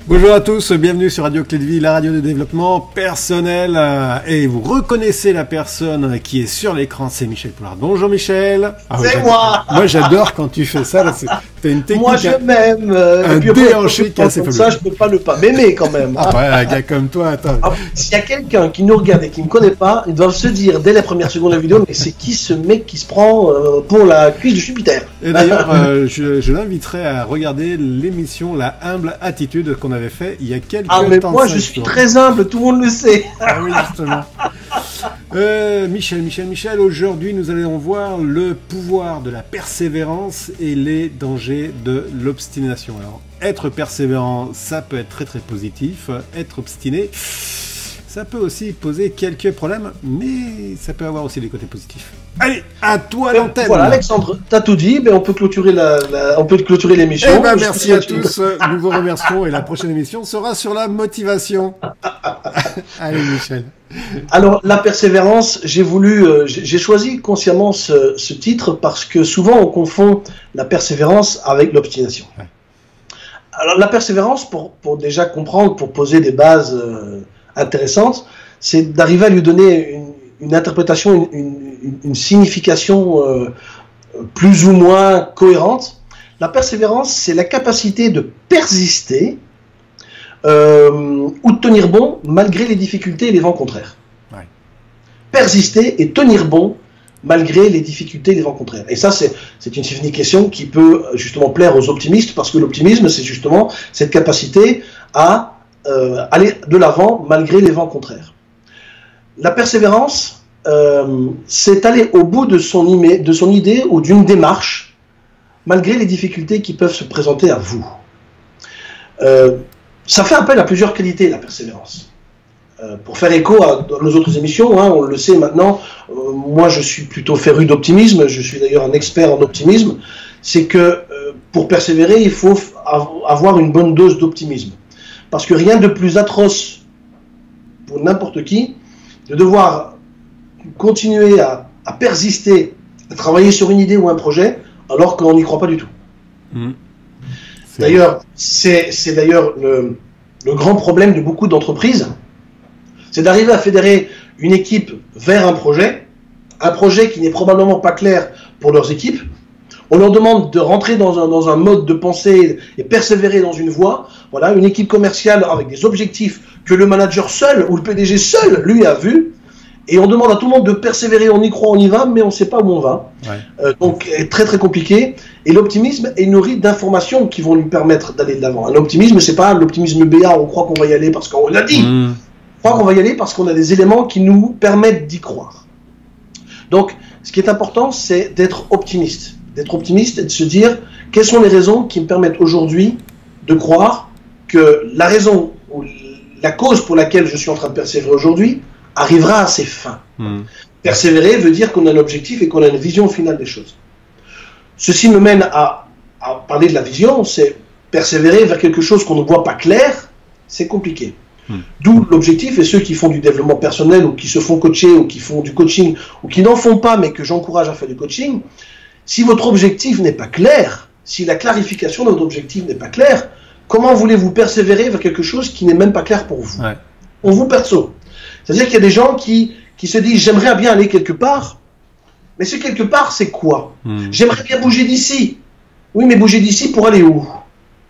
Bonjour à tous, bienvenue sur Radio Clé de Vie, la radio de développement personnel. Et vous reconnaissez la personne qui est sur l'écran, c'est Michel Poulard. Bonjour Michel. C'est moi. Moi j'adore quand tu fais ça. T'as une technique. Moi je m'aime. Un déhanché qui est assez fabuleux. Ça, je peux pas ne pas m'aimer quand même. Ah ouais, un gars comme toi, attends. S'il y a quelqu'un qui nous regarde et qui me connaît pas, ils doivent se dire dès la première seconde de la vidéo, mais c'est qui ce mec qui se prend pour la cuisse de Jupiter? Et d'ailleurs, je l'inviterai à regarder l'émission La Humble Attitude qu'on avait fait il y a quelques temps. Ah mais moi je suis très humble, tout le monde le sait. Ah oui, justement. Michel, aujourd'hui nous allons voir le pouvoir de la persévérance et les dangers de l'obstination. Alors, être persévérant, ça peut être très très positif. Être obstiné, ça peut aussi poser quelques problèmes, mais ça peut avoir aussi des côtés positifs. Allez, à toi l'antenne. Voilà, Alexandre, t'as tout dit, on peut clôturer l'émission. Eh ben, merci à tous, nous vous remercions et la prochaine émission sera sur la motivation. Allez Michel. Alors la persévérance, j'ai choisi consciemment ce titre parce que souvent on confond la persévérance avec l'obstination. Ouais. Alors la persévérance, pour déjà comprendre, pour poser des bases intéressantes, c'est d'arriver à lui donner une interprétation, une signification plus ou moins cohérente. La persévérance, c'est la capacité de persister ou de tenir bon malgré les difficultés et les vents contraires. Ouais. Persister et tenir bon malgré les difficultés et les vents contraires. Et ça, c'est une signification qui peut justement plaire aux optimistes, parce que l'optimisme, c'est justement cette capacité à aller de l'avant malgré les vents contraires. La persévérance, c'est aller au bout de son idée ou d'une démarche, malgré les difficultés qui peuvent se présenter à vous. Ça fait appel à plusieurs qualités, la persévérance. Pour faire écho à nos autres émissions, on le sait maintenant, moi je suis plutôt féru d'optimisme, je suis d'ailleurs un expert en optimisme, c'est que pour persévérer, il faut avoir une bonne dose d'optimisme. Parce que rien de plus atroce pour n'importe qui de devoir continuer à persister, à travailler sur une idée ou un projet, alors qu'on n'y croit pas du tout. D'ailleurs, c'est d'ailleurs le grand problème de beaucoup d'entreprises, c'est d'arriver à fédérer une équipe vers un projet qui n'est probablement pas clair pour leurs équipes. On leur demande de rentrer dans un mode de pensée et persévérer dans une voie. Voilà, une équipe commerciale avec des objectifs que le manager seul ou le PDG seul, lui, a vu. Et on demande à tout le monde de persévérer, on y croit, on y va, mais on ne sait pas où on va. Ouais. Donc, très très compliqué. Et l'optimisme est nourri d'informations qui vont lui permettre d'aller de l'avant. Un optimisme, c'est pas l'optimisme BA, on croit qu'on va y aller parce qu'on l'a dit. On croit qu'on va y aller parce qu'on a des éléments qui nous permettent d'y croire. Donc, ce qui est important, c'est d'être optimiste. D'être optimiste et de se dire, quelles sont les raisons qui me permettent aujourd'hui de croire que la raison ou la cause pour laquelle je suis en train de persévérer aujourd'hui arrivera à ses fins. Persévérer veut dire qu'on a un objectif et qu'on a une vision finale des choses. Ceci me mène à parler de la vision, c'est persévérer vers quelque chose qu'on ne voit pas clair, c'est compliqué. D'où l'objectif, et ceux qui font du développement personnel ou qui se font coacher ou qui font du coaching ou qui n'en font pas mais que j'encourage à faire du coaching, si votre objectif n'est pas clair, si la clarification de votre objectif n'est pas claire, comment voulez-vous persévérer vers quelque chose qui n'est même pas clair pour vous? On vous perso. C'est-à-dire qu'il y a des gens qui se disent « j'aimerais bien aller quelque part », mais ce quelque part, c'est quoi? J'aimerais bien bouger d'ici. Oui, mais bouger d'ici pour aller où?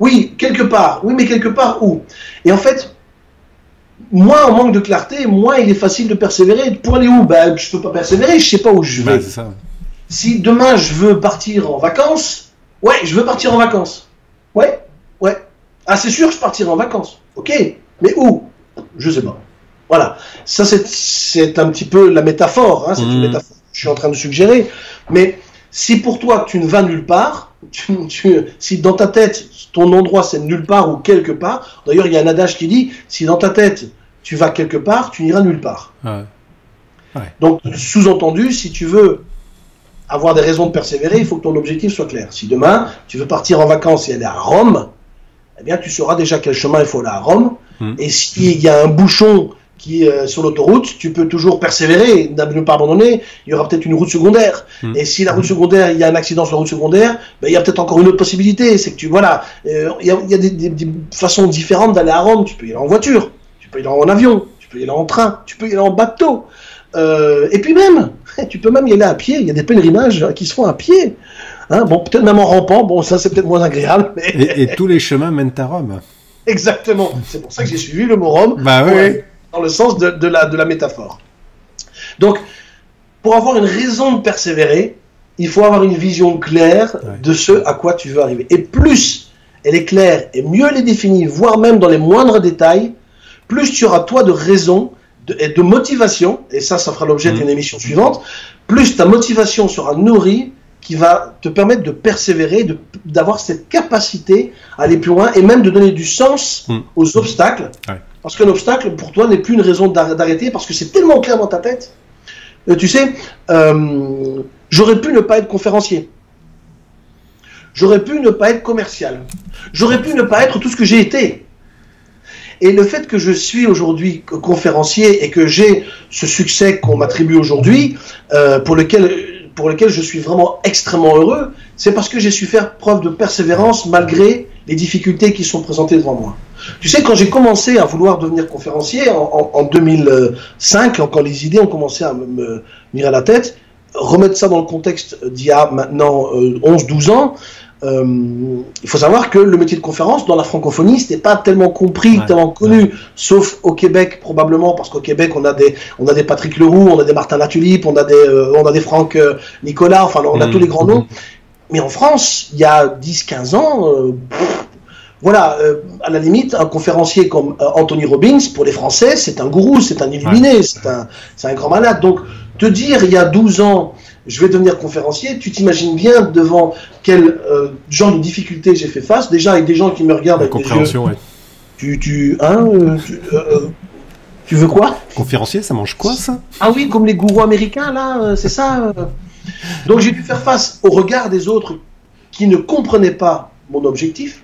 Oui, quelque part. Oui, mais quelque part où? Et en fait, moins on manque de clarté, moins il est facile de persévérer. Pour aller où? Ben, je ne peux pas persévérer, je ne sais pas où je vais. Ça. Si demain je veux partir en vacances, ouais, je veux partir en vacances. Ouais. Ah, c'est sûr que je partirai en vacances. Ok, mais où? Je ne sais pas. Voilà, ça c'est un petit peu la métaphore, c'est une métaphore que je suis en train de suggérer, mais si pour toi tu ne vas nulle part, si dans ta tête ton endroit c'est nulle part ou quelque part, d'ailleurs il y a un adage qui dit, si dans ta tête tu vas quelque part, tu n'iras nulle part. Donc sous-entendu, si tu veux avoir des raisons de persévérer, il faut que ton objectif soit clair. Si demain tu veux partir en vacances et aller à Rome, eh bien tu sauras déjà quel chemin il faut aller à Rome, et s'il y a un bouchon qui sur l'autoroute, tu peux toujours persévérer, ne pas abandonner. Il y aura peut-être une route secondaire. Et si la route secondaire, il y a un accident sur la route secondaire, ben, il y a peut-être encore une autre possibilité. C'est que tu, voilà, il y a des façons différentes d'aller à Rome. Tu peux y aller en voiture, tu peux y aller en avion, tu peux y aller en train, tu peux y aller en bateau. Et puis même, tu peux même y aller à pied. Il y a des pèlerinages qui se font à pied. Hein, bon, peut-être même en rampant. Bon, ça c'est peut-être moins agréable. Mais... Et tous les chemins mènent à Rome. Exactement. C'est pour ça que j'ai suivi le mot Rome. Bah oui. Dans le sens de la métaphore. Donc, pour avoir une raison de persévérer, il faut avoir une vision claire de ce à quoi tu veux arriver. Et plus elle est claire et mieux elle est définie, voire même dans les moindres détails, plus tu auras toi de raison et de motivation, et ça fera l'objet d'une émission suivante, plus ta motivation sera nourrie, qui va te permettre de persévérer, d'avoir cette capacité à aller plus loin, et même de donner du sens aux obstacles. Ouais. Parce qu'un obstacle, pour toi, n'est plus une raison d'arrêter, parce que c'est tellement clair dans ta tête. Tu sais, j'aurais pu ne pas être conférencier. J'aurais pu ne pas être commercial. J'aurais pu ne pas être tout ce que j'ai été. Et le fait que je suis aujourd'hui conférencier et que j'ai ce succès qu'on m'attribue aujourd'hui, pour lequel je suis vraiment extrêmement heureux, c'est parce que j'ai su faire preuve de persévérance malgré les difficultés qui sont présentées devant moi. Tu sais, quand j'ai commencé à vouloir devenir conférencier en 2005, quand les idées ont commencé à me venir à la tête, remettre ça dans le contexte d'il y a maintenant 11-12 ans, il faut savoir que le métier de conférence dans la francophonie, c'était pas tellement compris, tellement connu, sauf au Québec probablement, parce qu'au Québec on a des Patrick Leroux, on a des Martin Latulippe, on a des Franck Nicolas, enfin on a tous les grands noms. Mais en France, il y a 10-15 ans, voilà, à la limite, un conférencier comme Anthony Robbins, pour les Français, c'est un gourou, c'est un illuminé, c'est un grand malade. Donc, te dire, il y a 12 ans, je vais devenir conférencier, tu t'imagines bien devant quel genre de difficultés j'ai fait face, déjà avec des gens qui me regardent avec des yeux. Ouais. Tu veux quoi? Conférencier, ça mange quoi, ça? Ah oui, comme les gourous américains, là, c'est ça. Donc, j'ai dû faire face au regard des autres qui ne comprenaient pas mon objectif.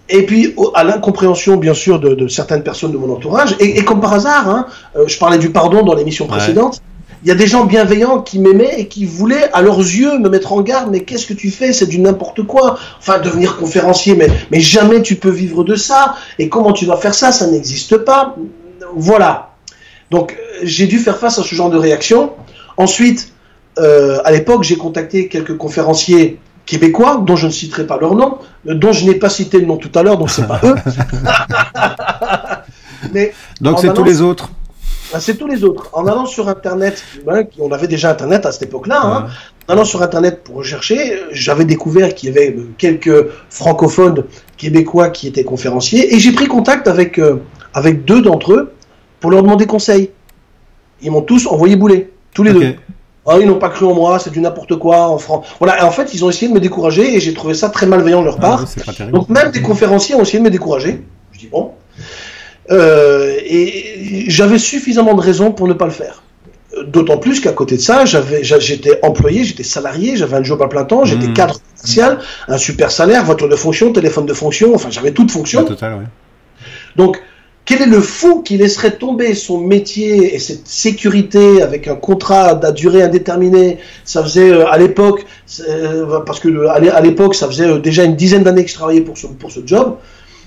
Et puis à l'incompréhension bien sûr de certaines personnes de mon entourage, et comme par hasard, hein, je parlais du pardon dans l'émission précédente, il y a des gens bienveillants qui m'aimaient et qui voulaient à leurs yeux me mettre en garde, mais qu'est-ce que tu fais, c'est du n'importe quoi, enfin devenir conférencier, mais jamais tu peux vivre de ça, et comment tu vas faire ça, ça n'existe pas, voilà. Donc j'ai dû faire face à ce genre de réaction. Ensuite, à l'époque j'ai contacté quelques conférenciers québécois, dont je ne citerai pas leur nom, dont je n'ai pas cité le nom tout à l'heure, donc c'est pas eux. Mais donc c'est tous les autres. C'est tous les autres. En allant sur Internet, on avait déjà Internet à cette époque-là, hein, en allant sur Internet pour rechercher, j'avais découvert qu'il y avait quelques francophones québécois qui étaient conférenciers, et j'ai pris contact avec 2 d'entre eux pour leur demander conseil. Ils m'ont tous envoyé bouler, tous les deux. Ah, ils n'ont pas cru en moi, c'est du n'importe quoi en France. Voilà, et en fait, ils ont essayé de me décourager et j'ai trouvé ça très malveillant de leur part. Donc même des conférenciers ont essayé de me décourager. Je dis bon. Et j'avais suffisamment de raisons pour ne pas le faire. D'autant plus qu'à côté de ça, j'étais employé, j'étais salarié, j'avais un job à plein temps, j'étais cadre commercial, un super salaire, voiture de fonction, téléphone de fonction, enfin j'avais toute fonction. Total, ouais. Donc, quel est le fou qui laisserait tomber son métier et cette sécurité avec un contrat à durée indéterminée? Ça faisait à l'époque, parce que à l'époque, ça faisait déjà une dizaine d'années que je travaillais pour ce job.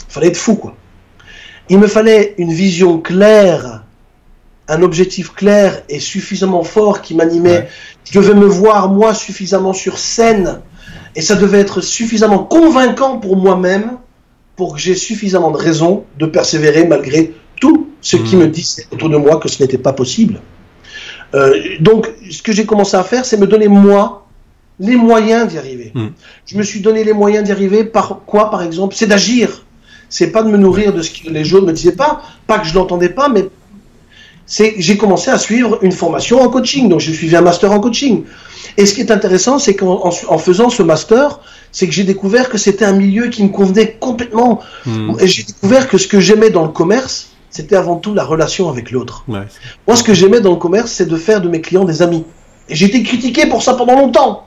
Il fallait être fou, quoi. Il me fallait une vision claire, un objectif clair et suffisamment fort qui m'animait. Ouais. Je devais me voir, moi, suffisamment sur scène, et ça devait être suffisamment convaincant pour moi-même pour que j'ai suffisamment de raisons de persévérer malgré tout ce qui me disait autour de moi que ce n'était pas possible. Donc, ce que j'ai commencé à faire, c'est me donner, moi, les moyens d'y arriver. Je me suis donné les moyens d'y arriver par quoi, par exemple? C'est d'agir. C'est pas de me nourrir de ce que les gens ne me disaient pas que je l'entendais pas, mais j'ai commencé à suivre une formation en coaching. Donc, j'ai suivi un master en coaching. Et ce qui est intéressant, c'est qu'en faisant ce master, c'est que j'ai découvert que c'était un milieu qui me convenait complètement. Et j'ai découvert que ce que j'aimais dans le commerce, c'était avant tout la relation avec l'autre. Ouais. Moi, ce que j'aimais dans le commerce, c'est de faire de mes clients des amis. Et j'ai été critiqué pour ça pendant longtemps.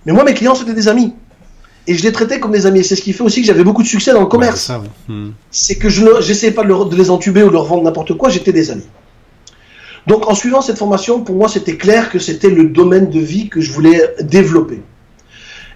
Mais moi, mes clients, c'était des amis. et je les traitais comme des amis. Et c'est ce qui fait aussi que j'avais beaucoup de succès dans le commerce. C'est que je n'essayais pas de les entuber ou de leur vendre n'importe quoi, j'étais des amis. Donc en suivant cette formation, pour moi c'était clair que c'était le domaine de vie que je voulais développer.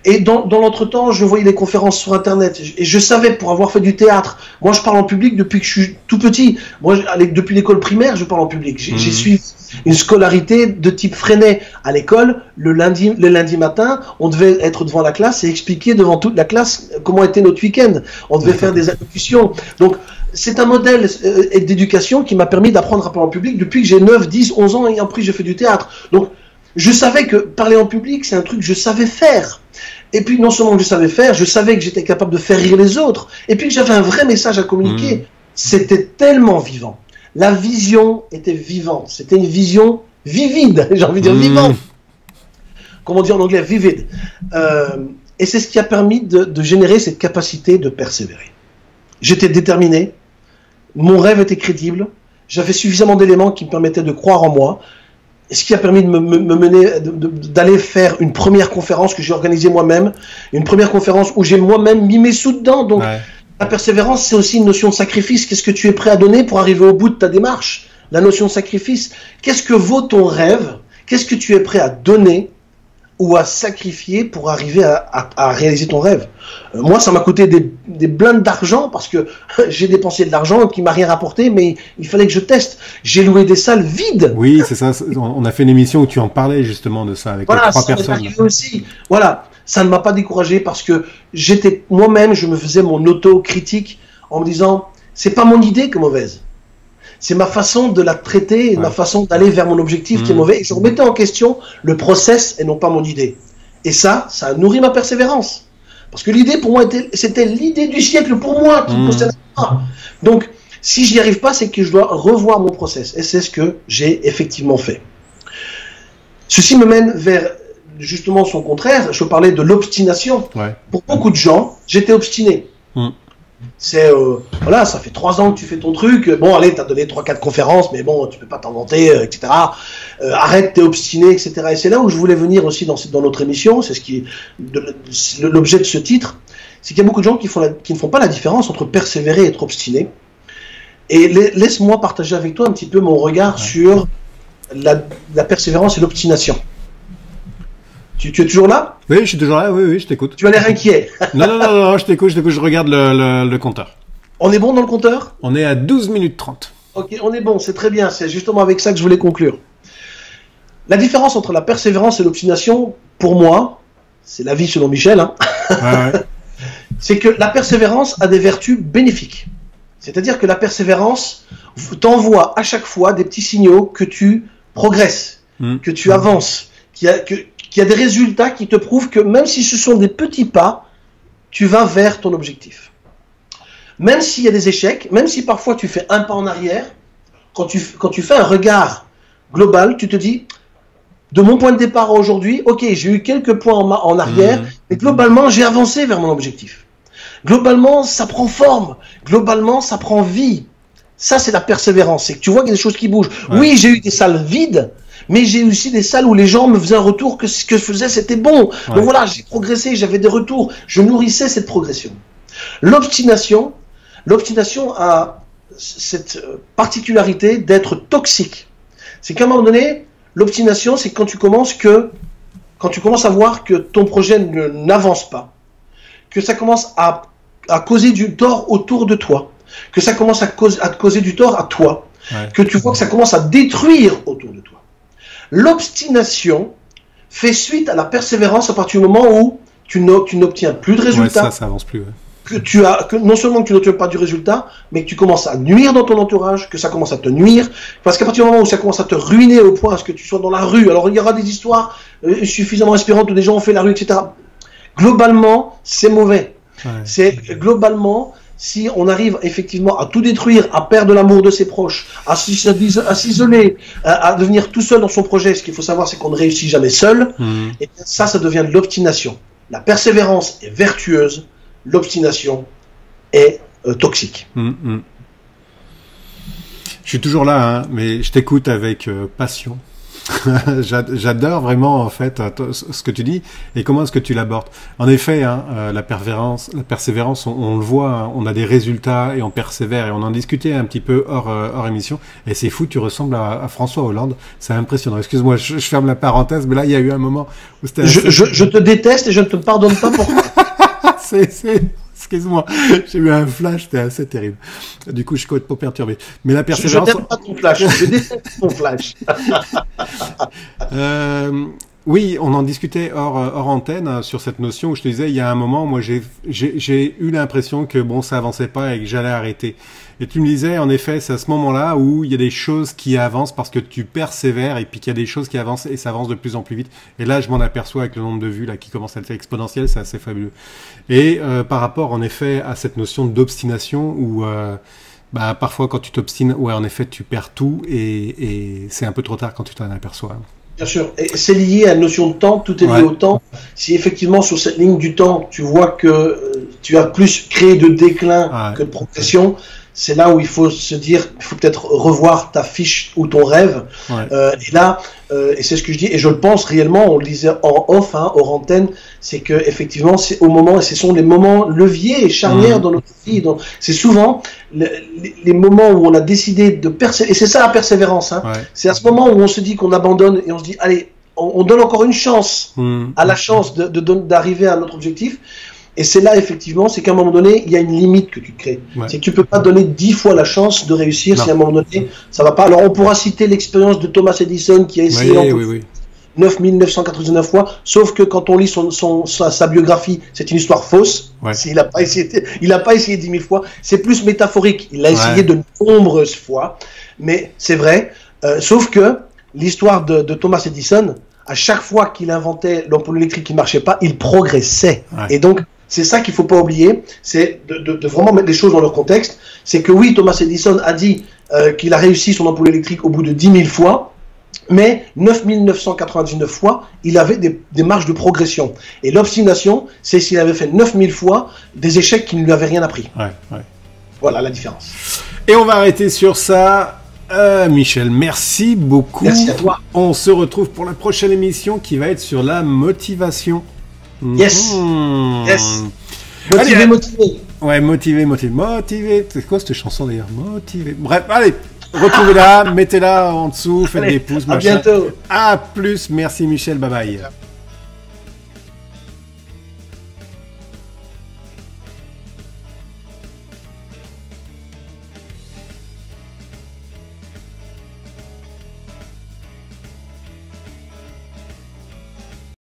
Et dans l'entretemps, je voyais des conférences sur Internet. Et je savais, pour avoir fait du théâtre, moi je parle en public depuis que je suis tout petit. Moi, depuis l'école primaire, je parle en public. J'ai suivi une scolarité de type Freinet à l'école. Le lundi matin, on devait être devant la classe et expliquer devant toute la classe comment était notre week-end. On devait faire des allocutions. Donc, c'est un modèle d'éducation qui m'a permis d'apprendre à parler en public depuis que j'ai 9, 10, 11 ans et après j'ai fait du théâtre. Donc, je savais que parler en public, c'est un truc que je savais faire. Et puis, non seulement que je savais faire, je savais que j'étais capable de faire rire les autres. Et puis que j'avais un vrai message à communiquer. C'était tellement vivant. La vision était vivante. C'était une vision vivide. J'ai envie de dire vivante. Comment dire en anglais? Vivid. Et c'est ce qui a permis de générer cette capacité de persévérer. J'étais déterminé. Mon rêve était crédible. J'avais suffisamment d'éléments qui me permettaient de croire en moi. Ce qui a permis de me mener, d'aller faire une première conférence que j'ai organisée moi-même, une première conférence où j'ai moi-même mis mes sous dedans. Donc, la persévérance, c'est aussi une notion de sacrifice. Qu'est-ce que tu es prêt à donner pour arriver au bout de ta démarche? La notion de sacrifice. Qu'est-ce que vaut ton rêve? Qu'est-ce que tu es prêt à donner ou à sacrifier pour arriver à réaliser ton rêve? Moi, ça m'a coûté des blindes d'argent parce que j'ai dépensé de l'argent qui m'a rien rapporté, mais il fallait que je teste. J'ai loué des salles vides. Oui, c'est ça. On a fait une émission où tu en parlais justement de ça avec les 3 personnes. Aussi. Voilà, ça ne m'a pas découragé parce que j'étais moi-même, je me faisais mon auto-critique en me disant, c'est pas mon idée qui est mauvaise. C'est ma façon de la traiter, ma façon d'aller vers mon objectif qui est mauvais. Et je remettais en question le process et non pas mon idée. Et ça a nourri ma persévérance. Parce que l'idée, pour moi, c'était l'idée du siècle pour moi qui me concernait pas. Donc, si j'y arrive pas, c'est que je dois revoir mon process. Et c'est ce que j'ai effectivement fait. Ceci me mène vers justement son contraire. Je parlais de l'obstination. Pour beaucoup de gens, j'étais obstiné. C'est, voilà, ça fait 3 ans que tu fais ton truc, bon allez, t'as donné 3-4 conférences, mais bon, tu peux pas t'en vanter, etc. Arrête, t'es obstiné, etc. Et c'est là où je voulais venir aussi dans notre émission, c'est l'objet de ce titre, c'est qu'il y a beaucoup de gens qui ne font pas la différence entre persévérer et être obstiné. Et laisse-moi partager avec toi un petit peu mon regard sur la persévérance et l'obstination. Tu es toujours là? Oui, je suis toujours là, oui, je t'écoute. Tu as l'air inquiet. Non, je t'écoute, je regarde le compteur. On est bon dans le compteur? On est à 12 minutes 30. Ok, on est bon, c'est très bien, c'est justement avec ça que je voulais conclure. La différence entre la persévérance et l'obstination, pour moi, c'est la vie selon Michel, hein. C'est que la persévérance a des vertus bénéfiques. C'est-à-dire que la persévérance t'envoie à chaque fois des petits signaux que tu progresses, que tu avances, qu'il y a des résultats qui te prouvent que même si ce sont des petits pas, tu vas vers ton objectif. Même s'il y a des échecs, même si parfois tu fais un pas en arrière, quand tu fais un regard global, tu te dis, de mon point de départ aujourd'hui, ok, j'ai eu quelques points en arrière, mais globalement, j'ai avancé vers mon objectif. Globalement, ça prend forme. Globalement, ça prend vie. Ça, c'est la persévérance. C'est que tu vois qu'il y a des choses qui bougent. Oui, j'ai eu des salles vides, mais j'ai aussi des salles où les gens me faisaient un retour que ce que je faisais, c'était bon. Donc voilà, j'ai progressé, j'avais des retours. Je nourrissais cette progression. L'obstination a cette particularité d'être toxique. C'est qu'à un moment donné, l'obstination, c'est quand tu commences à voir que ton projet n'avance pas, que ça commence à causer du tort autour de toi, que ça commence à te causer du tort à toi, que tu vois que ça commence à détruire autour de toi. L'obstination fait suite à la persévérance à partir du moment où tu n'obtiens plus de résultats. Ça avance plus. Que non seulement que tu n'obtiens pas du résultat, mais que tu commences à nuire dans ton entourage, que ça commence à te nuire, parce qu'à partir du moment où ça commence à te ruiner au point à ce que tu sois dans la rue, alors il y aura des histoires suffisamment inspirantes où des gens ont fait la rue, etc. Globalement, c'est mauvais. C'est globalement, si on arrive effectivement à tout détruire, à perdre l'amour de ses proches, à s'isoler, à devenir tout seul dans son projet, ce qu'il faut savoir, c'est qu'on ne réussit jamais seul, et ça devient de l'obstination. La persévérance est vertueuse, l'obstination est toxique. Je suis toujours là, hein, mais je t'écoute avec passion. J'adore vraiment en fait ce que tu dis et comment est-ce que tu l'abordes. En effet, hein, la persévérance, on le voit, hein, on a des résultats et on persévère et on en discutait un petit peu hors émission. Et c'est fou, tu ressembles à François Hollande, c'est impressionnant. Excuse-moi, je ferme la parenthèse, mais là il y a eu un moment où c'était. Je te déteste et je ne te pardonne pas pour. Excuse-moi, j'ai eu un flash, c'était assez terrible. Du coup, je suis complètement perturbé. Mais la persévérance. Je n'aime pas ton flash, je déteste ton flash. Oui, on en discutait hors antenne sur cette notion où je te disais, il y a un moment, moi, j'ai eu l'impression que bon, ça avançait pas et que j'allais arrêter. Et tu me disais, en effet, c'est à ce moment-là où il y a des choses qui avancent parce que tu persévères et puis qu'il y a des choses qui avancent et ça avance de plus en plus vite. Et là, je m'en aperçois avec le nombre de vues là qui commence à être exponentiel, c'est assez fabuleux. Et par rapport, en effet, à cette notion d'obstination où parfois, quand tu t'obstines, ouais, en effet, tu perds tout et c'est un peu trop tard quand tu t'en aperçois. Bien sûr, et c'est lié à la notion de temps, tout est lié au temps. Si effectivement sur cette ligne du temps, tu vois que tu as plus créé de déclin que de progression, c'est là où il faut se dire, il faut peut-être revoir ta fiche ou ton rêve. Et là, et c'est ce que je dis, et je le pense réellement, on le disait en off, hein, hors antenne, c'est que effectivement, c'est au moment, et ce sont les moments leviers et charnières dans notre vie. C'est souvent les moments où on a décidé de persévérer, et c'est ça la persévérance. Hein. C'est à ce moment où on se dit qu'on abandonne et on se dit, allez, on donne encore une chance à la chance d'arriver à notre objectif. Et c'est là, effectivement, c'est qu'à un moment donné, il y a une limite que tu crées. C'est que tu peux pas donner 10 fois la chance de réussir si à un moment donné, ça va pas. Alors, on pourra citer l'expérience de Thomas Edison qui a essayé 9999 fois, sauf que quand on lit sa biographie, c'est une histoire fausse. Il a pas essayé 10 000 fois. C'est plus métaphorique. Il a essayé de nombreuses fois. Mais c'est vrai. Sauf que l'histoire de Thomas Edison, à chaque fois qu'il inventait l'ampoule électrique qui marchait pas, il progressait. Et donc, c'est ça qu'il faut pas oublier, c'est de vraiment mettre les choses dans leur contexte. C'est que oui, Thomas Edison a dit qu'il a réussi son ampoule électrique au bout de 10 000 fois, mais 9 999 fois, il avait des marges de progression. Et l'obstination, c'est s'il avait fait 9 000 fois des échecs qui ne lui avaient rien appris. Voilà la différence. Et on va arrêter sur ça. Michel, merci beaucoup. Merci à toi. On se retrouve pour la prochaine émission qui va être sur la motivation. Yes. Motivé, motivé. Ouais, motivé. C'est quoi cette chanson d'ailleurs? Motivé. Bref, allez, retrouvez-la, mettez-la en dessous, faites des pouces. À bientôt. À plus. Merci Michel, bye bye.